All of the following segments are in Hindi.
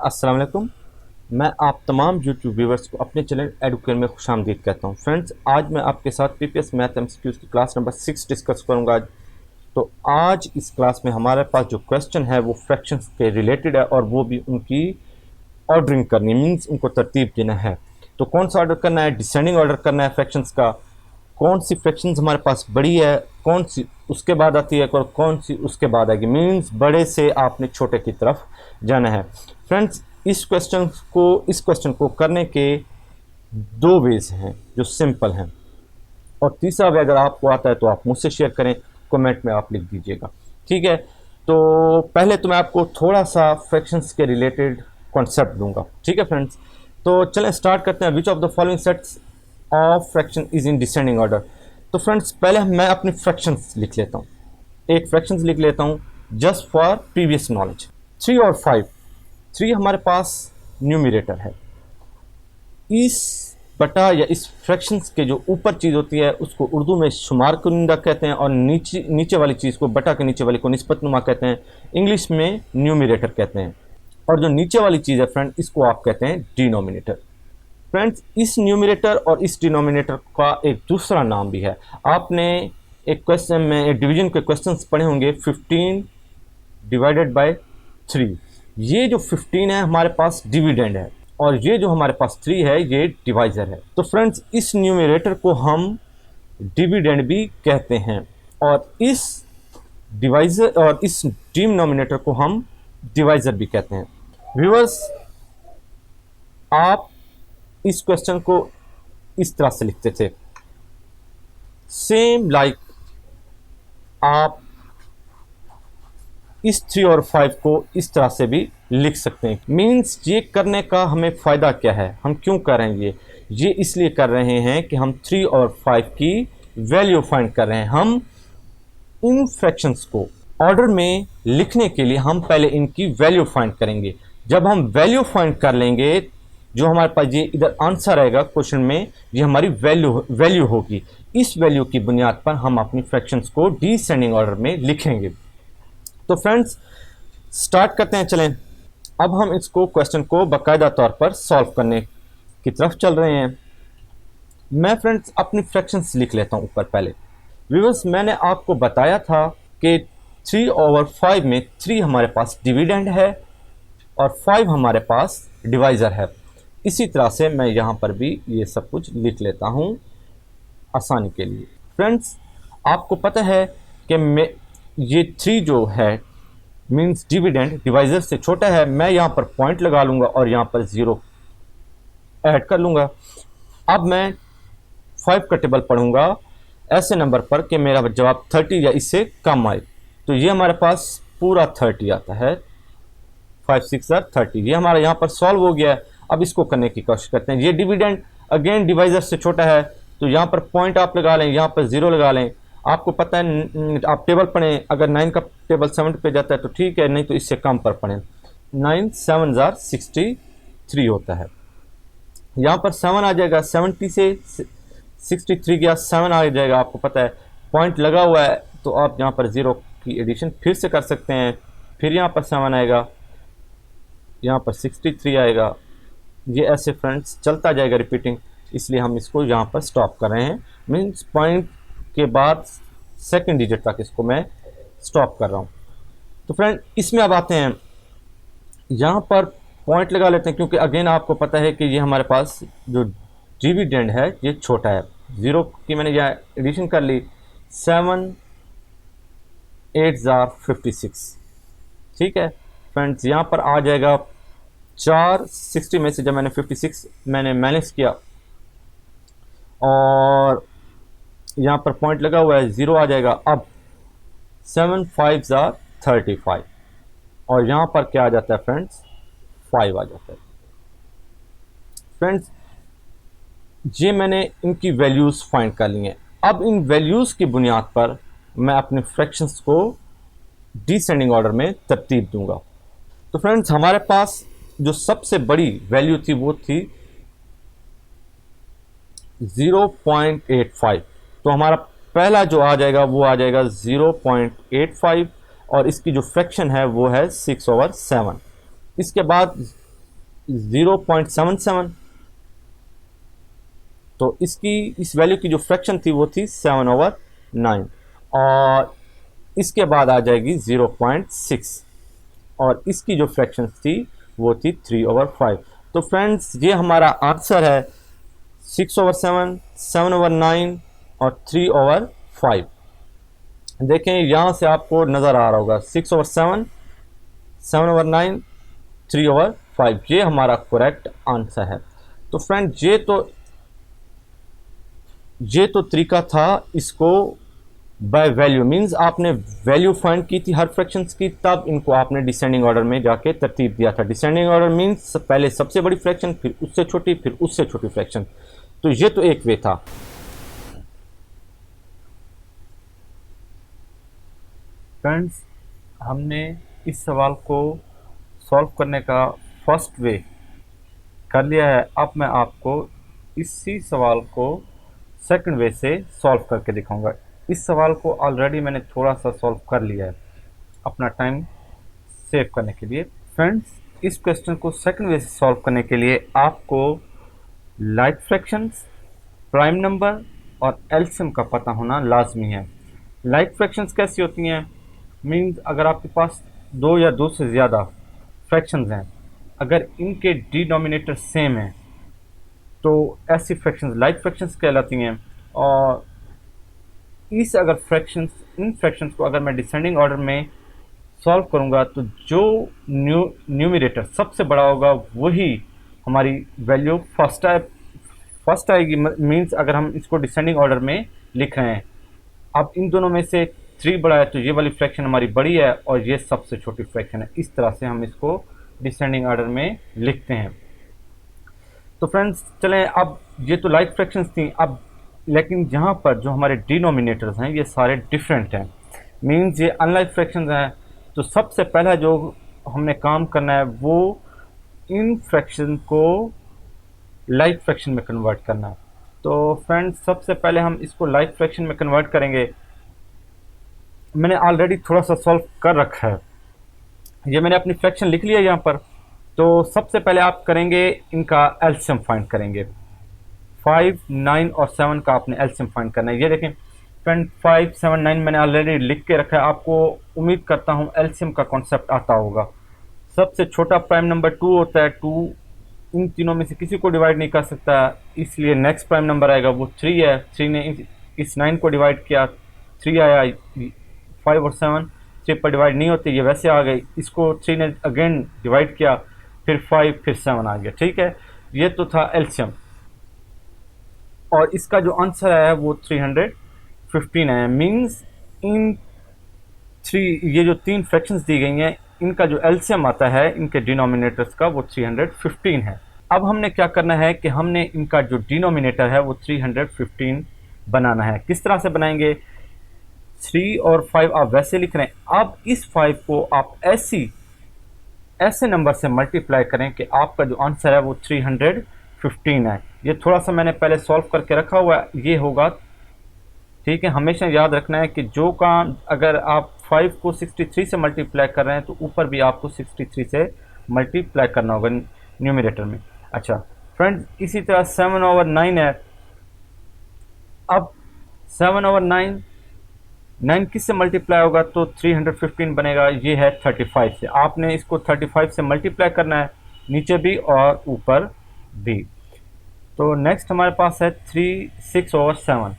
अस्सलाम वालेकुम। मैं आप तमाम यूट्यूब व्यूवर्स को अपने चैनल एडुकेयर में खुशामदीद कहता हूं। फ्रेंड्स, आज मैं आपके साथ पीपीएस मैथ एमसीक्यूज़ की क्लास नंबर 6 डिस्कस करूंगा। तो आज इस क्लास में हमारे पास जो क्वेश्चन है वो फ्रैक्शंस के रिलेटेड है और वो भी उनकी ऑर्डरिंग करनी, मीन्स उनको तरतीब देना है। तो कौन सा ऑर्डर करना है? डिसेंडिंग ऑर्डर करना है फ्रैक्शंस का। कौन सी फ्रैक्शंस हमारे पास बड़ी है, कौन सी उसके बाद आती है और कौन सी उसके बाद आएगी, मीन्स बड़े से आपने छोटे की तरफ जाना है। फ्रेंड्स, इस क्वेश्चन को करने के दो वेज हैं जो सिंपल हैं, और तीसरा वे अगर आपको आता है तो आप मुझसे शेयर करें, कमेंट में आप लिख दीजिएगा। ठीक है, तो पहले तो मैं आपको थोड़ा सा फ्रैक्शंस के रिलेटेड कॉन्सेप्ट दूंगा। ठीक है फ्रेंड्स, तो चलें स्टार्ट करते हैं। Which of the following sets of fraction is in descending order. तो फ्रेंड्स, पहले मैं अपनी फ्रैक्शंस लिख लेता हूँ, एक फ्रैक्शंस लिख लेता हूँ जस्ट फॉर प्रीवियस नॉलेज। 3 और 5, 3 हमारे पास न्यूमिरेटर है। इस बटा या इस फ्रैक्शंस के जो ऊपर चीज़ होती है उसको उर्दू में शुमार कुनिंदा कहते हैं, और नीचे वाली चीज़ को, बटा के नीचे वाली को निस्बतनुमा कहते हैं, इंग्लिश में न्यूमिरेटर कहते हैं। और जो नीचे वाली चीज़ है फ्रेंड, इसको आप कहते हैं डिनोमिनेटर। फ्रेंड्स, इस न्यूमिनेटर और इस डिनोमिनेटर का एक दूसरा नाम भी है। आपने एक क्वेश्चन में, एक डिवीजन के क्वेश्चंस पढ़े होंगे, 15 डिवाइडेड बाय 3। ये जो 15 है हमारे पास डिविडेंड है, और ये जो हमारे पास 3 है ये डिवाइज़र है। तो फ्रेंड्स, इस न्यूमिनेटर को हम डिविडेंड भी कहते हैं, और इस डिवाइज़र और इस डिनोमिनेटर को हम डिवाइज़र भी कहते हैं। व्यूअर्स, आप इस क्वेश्चन को इस तरह से लिखते थे, सेम लाइक आप इस 3 और 5 को इस तरह से भी लिख सकते हैं। मीन्स ये करने का हमें फ़ायदा क्या है, हम क्यों कर रहे हैं ये इसलिए कर रहे हैं कि हम 3 और 5 की वैल्यू फाइंड कर रहे हैं। हम इन फ्रैक्शंस को ऑर्डर में लिखने के लिए हम पहले इनकी वैल्यू फाइंड करेंगे। जब हम वैल्यू फाइंड कर लेंगे, जो हमारे पास ये इधर आंसर आएगा क्वेश्चन में, ये हमारी वैल्यू होगी। इस वैल्यू की बुनियाद पर हम अपनी फ्रैक्शंस को डिसेंडिंग ऑर्डर में लिखेंगे। तो फ्रेंड्स, स्टार्ट करते हैं। चलें, अब हम इसको क्वेश्चन को बाकायदा तौर पर सॉल्व करने की तरफ चल रहे हैं। मैं फ्रेंड्स अपनी फ्रैक्शंस लिख लेता हूं ऊपर पहले। व्यूअर्स, मैंने आपको बताया था कि 3 ओवर 5 में 3 हमारे पास डिविडेंड है और 5 हमारे पास डिवाइज़र है। इसी तरह से मैं यहाँ पर भी ये सब कुछ लिख लेता हूँ आसानी के लिए। फ्रेंड्स, आपको पता है कि ये 3 जो है मीन्स डिविडेंड डिवाइज़र से छोटा है। मैं यहाँ पर पॉइंट लगा लूँगा और यहाँ पर 0 ऐड कर लूँगा। अब मैं 5 का टेबल पढ़ूँगा ऐसे नंबर पर कि मेरा जवाब 30 या इससे कम आए। तो ये हमारे पास पूरा 30 आता है, 5 6 30। ये हमारा यहाँ पर सॉल्व हो गया है। अब इसको करने की कोशिश करते हैं। ये डिविडेंड अगेन डिवाइज़र से छोटा है, तो यहाँ पर पॉइंट आप लगा लें, यहाँ पर 0 लगा लें। आपको पता है, आप टेबल पढ़ें, अगर 9 का टेबल 7 पे जाता है तो ठीक है, नहीं तो इससे कम पर पढ़ें। 9 7 63 होता है। यहाँ पर 7 आ जाएगा, 70 से 63 गया, 7 आ जाएगा। आपको पता है पॉइंट लगा हुआ है, तो आप यहाँ पर 0 की एडिशन फिर से कर सकते हैं। फिर यहाँ पर 7 आएगा, यहाँ पर 63 आएगा। ये ऐसे फ्रेंड्स चलता जाएगा रिपीटिंग, इसलिए हम इसको यहाँ पर स्टॉप कर रहे हैं। मीन्स पॉइंट के बाद सेकंड डिजिट तक इसको मैं स्टॉप कर रहा हूँ। तो फ्रेंड, इसमें अब आते हैं, यहाँ पर पॉइंट लगा लेते हैं, क्योंकि अगेन आपको पता है कि ये हमारे पास जो डिविडेंड है ये छोटा है। 0 की मैंने यहाँ एडिशन कर ली, 7 8 56। ठीक है फ्रेंड्स, यहाँ पर आ जाएगा 4 60 में से जब मैंने 56 मैंने माइनस किया, और यहाँ पर पॉइंट लगा हुआ है, 0 आ जाएगा। अब 7 5 35, और यहाँ पर क्या आ जाता है फ्रेंड्स, 5 आ जाता है। फ्रेंड्स, ये मैंने इनकी वैल्यूज़ फाइंड कर ली हैं। अब इन वैल्यूज़ की बुनियाद पर मैं अपने फ्रैक्शंस को डिसेंडिंग ऑर्डर में तरतीब दूंगा। तो फ्रेंड्स, हमारे पास जो सबसे बड़ी वैल्यू थी वो थी 0.85। तो हमारा पहला जो आ जाएगा वो आ जाएगा 0.85, और इसकी जो फ्रैक्शन है वो है 6/7। इसके बाद 0.77, तो इसकी इस वैल्यू की जो फ्रैक्शन थी वो थी 7/9, और इसके बाद आ जाएगी 0.6, और इसकी जो फ्रैक्शन थी वो थी 3/5। तो फ्रेंड्स ये हमारा आंसर है 6/7, 7/9 और 3/5। देखें यहाँ से आपको नज़र आ रहा होगा 6/7, 7/9, 3/5, ये हमारा करेक्ट आंसर है। तो फ्रेंड ये तो तरीका था इसको बाय वैल्यू, मींस आपने वैल्यू फाइंड की थी हर फ्रैक्शंस की, तब इनको आपने डिसेंडिंग ऑर्डर में जाके तरतीब दिया था। डिसेंडिंग ऑर्डर मींस पहले सबसे बड़ी फ्रैक्शन, फिर उससे छोटी, फिर उससे छोटी फ्रैक्शन। तो ये तो एक वे था। फ्रेंड्स हमने इस सवाल को सॉल्व करने का फर्स्ट वे कर लिया है। अब मैं आपको इसी सवाल को सेकंड वे से सॉल्व करके दिखाऊंगा। इस सवाल को ऑलरेडी मैंने थोड़ा सा सॉल्व कर लिया है अपना टाइम सेव करने के लिए। फ्रेंड्स इस क्वेश्चन को सेकंड वे से सॉल्व करने के लिए आपको लाइक फ्रैक्शंस, प्राइम नंबर और एलसीएम का पता होना लाजमी है। लाइक फ्रैक्शंस कैसी होती हैं? मीन्स अगर आपके पास दो या दो से ज़्यादा फ्रैक्शंस हैं, अगर इनके डिनोमिनेटर सेम है तो ऐसी फ्रैक्शंस लाइक फ्रैक्शंस कहलाती हैं। और इन फ्रैक्शंस को अगर मैं डिसेंडिंग ऑर्डर में सॉल्व करूंगा तो जो न्यूमरेटर सबसे बड़ा होगा वही हमारी वैल्यू फर्स्ट आएगी। मीन्स अगर हम इसको डिसेंडिंग ऑर्डर में लिख रहे हैं, अब इन दोनों में से 3 बड़ा है तो ये वाली फ्रैक्शन हमारी बड़ी है और ये सबसे छोटी फ्रैक्शन है। इस तरह से हम इसको डिसेंडिंग ऑर्डर में लिखते हैं। तो फ्रेंड्स चलें, अब ये तो लाइक फ्रैक्शंस थी, अब लेकिन यहाँ पर जो हमारे डिनोमिनेटर्स हैं ये सारे डिफरेंट हैं, मीन्स ये अनलाइक फ्रैक्शंस हैं। तो सबसे पहला जो हमने काम करना है वो इन फ्रैक्शन को लाइक फ्रैक्शन में कन्वर्ट करना है। तो फ्रेंड्स सबसे पहले हम इसको लाइक फ्रैक्शन में कन्वर्ट करेंगे। मैंने ऑलरेडी थोड़ा सा सॉल्व कर रखा है, ये मैंने अपनी फ्रैक्शन लिख लिया यहाँ पर। तो सबसे पहले आप करेंगे इनका एलसीएम फाइंड करेंगे। 5, 9 और 7 का आपने एलसीएम फाइंड करना है। ये देखें फ्रेंड 5, 7, 9 मैंने ऑलरेडी लिख के रखा है। आपको उम्मीद करता हूँ एलसीएम का कॉन्सेप्ट आता होगा। सबसे छोटा प्राइम नंबर 2 होता है। 2 इन तीनों में से किसी को डिवाइड नहीं कर सकता, इसलिए नेक्स्ट प्राइम नंबर आएगा वो 3 है। 3 ने इस 9 को डिवाइड किया, 3 आया। 5 और 7 3 पर डिवाइड नहीं होते, ये वैसे आ गए। इसको 3 ने अगेन डिवाइड किया, फिर 5 फिर 7 आ गया। ठीक है, ये तो था एलसीएम। और इसका जो आंसर आया वो 315 है। मीन्स ये जो 3 फ्रैक्शंस दी गई हैं इनका जो एलसीएम आता है इनके डिनोमिनेटर्स का वो 315 है। अब हमने क्या करना है कि हमने इनका जो डिनोमिनेटर है वो 315 बनाना है। किस तरह से बनाएंगे? 3 और 5 आप वैसे लिख रहे हैं, अब इस 5 को आप ऐसे नंबर से मल्टीप्लाई करें कि आपका जो आंसर है वो 315 है। ये थोड़ा सा मैंने पहले सॉल्व करके रखा हुआ है, ये होगा। ठीक है, हमेशा याद रखना है कि जो काम अगर आप 5 को 63 से मल्टीप्लाई कर रहे हैं तो ऊपर भी आपको 63 से मल्टीप्लाई करना होगा न्यूमरेटर में। अच्छा फ्रेंड्स, इसी तरह 7/9 है। अब 7/9 9 किस से मल्टीप्लाई होगा तो 315 बनेगा। ये है 35 से। आपने इसको 35 से मल्टीप्लाई करना है, नीचे भी और ऊपर भी। तो नेक्स्ट हमारे पास है 3, 6 और 7।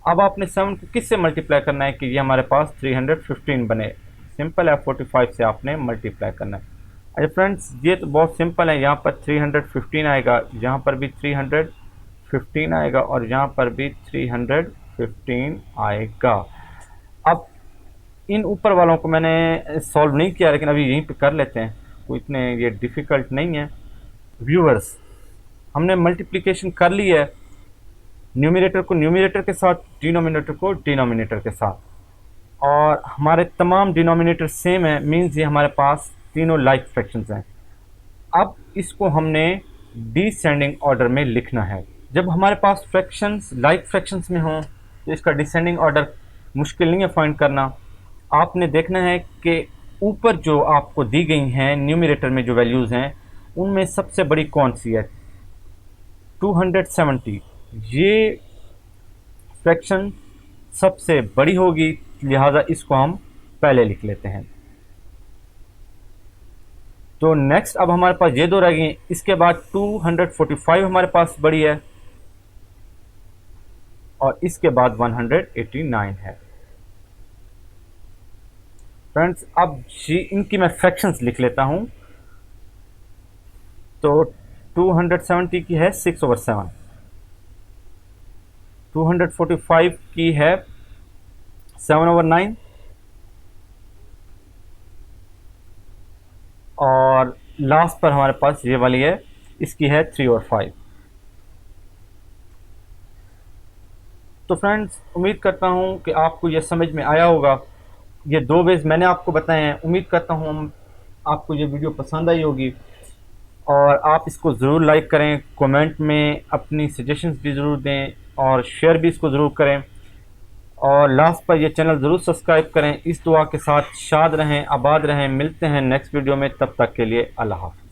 अब आपने 7 को किस से मल्टीप्लाई करना है कि ये हमारे पास 315 बने। सिंपल है, 45 से आपने मल्टीप्लाई करना है। अच्छा फ्रेंड्स, ये तो बहुत सिंपल है। यहाँ पर 315 आएगा, यहाँ पर भी 315 आएगा और यहाँ पर भी 315 आएगा। अब इन ऊपर वालों को मैंने सॉल्व नहीं किया, लेकिन अभी यहीं पे कर लेते हैं, कोई इतने ये डिफ़िकल्ट नहीं है। व्यूअर्स, हमने मल्टीप्लिकेशन कर ली है, न्यूमरेटर को न्यूमरेटर के साथ, डिनोमिनेटर को डिनोमिनेटर के साथ, और हमारे तमाम डिनोमिनेटर सेम है। मींस ये हमारे पास तीनों लाइक फ्रैक्शंस हैं। अब इसको हमने डिसेंडिंग ऑर्डर में लिखना है। जब हमारे पास फ्रैक्शंस लाइक फ्रैक्शंस में हों तो इसका डिसेंडिंग ऑर्डर मुश्किल नहीं है फाइंड करना। आपने देखना है कि ऊपर जो आपको दी गई हैं न्यूमरेटर में जो वैल्यूज़ हैं उनमें सबसे बड़ी कौन सी है? 270, ये फ्रैक्शन सबसे बड़ी होगी, लिहाजा इसको हम पहले लिख लेते हैं। तो नेक्स्ट अब हमारे पास ये दो रह गए। इसके बाद 245 हमारे पास बड़ी है और इसके बाद 189 है। फ्रेंड्स अब इनकी मैं फ्रैक्शंस लिख लेता हूं। तो 270 की है 6/7, 245 की है 7/9 और लास्ट पर हमारे पास ये वाली है, इसकी है 3/5। तो फ्रेंड्स उम्मीद करता हूं कि आपको यह समझ में आया होगा। ये दो वेज मैंने आपको बताए हैं। उम्मीद करता हूं आपको ये वीडियो पसंद आई होगी और आप इसको ज़रूर लाइक करें, कमेंट में अपनी सजेशंस भी ज़रूर दें और शेयर भी इसको ज़रूर करें और लास्ट पर ये चैनल ज़रूर सब्सक्राइब करें। इस दुआ के साथ शाद रहें, आबाद रहें। मिलते हैं नेक्स्ट वीडियो में, तब तक के लिए अल्लाह हाफ़िज़।